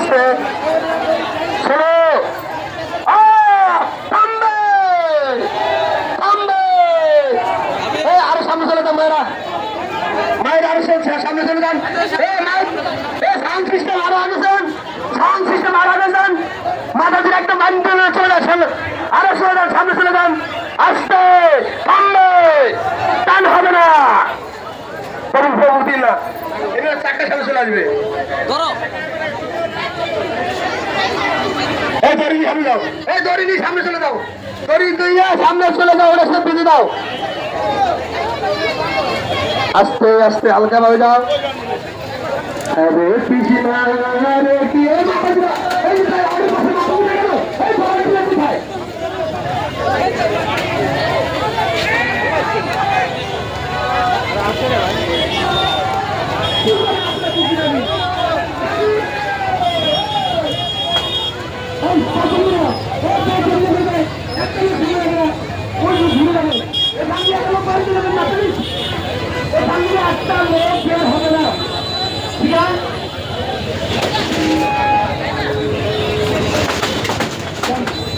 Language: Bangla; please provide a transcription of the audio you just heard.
আসছে ষোলো আরো সামনে চলে যান মায়েরা মায়েরা আরো সামনে চলে যান সাউন্ড সিস্টেম আরো আগে যান সাউন্ড সিস্টেম আরো আগে যান মাথা দিয়ে একটা বান্ধব চলে যান আরো চলে যান সামনে চলে যান আসতে থামবে টান হবে না না এগুলো চারটা সামনে চলে আসবে এই দড়ি সামনে যাও এই দড়ি নিয়ে সামনে চলে যাও দড়ি দিয়ে সামনে চলে যাও ওটা সব বেঁধে দাও আস্তে আস্তে হালকা ভাবে যাও আরে পিছনা রে কি এই মাথা দিবা এই ভাই আরে পাশে মাথা দিবা এই ভাই দিবা ভাই আসলে ভাই একটা লোক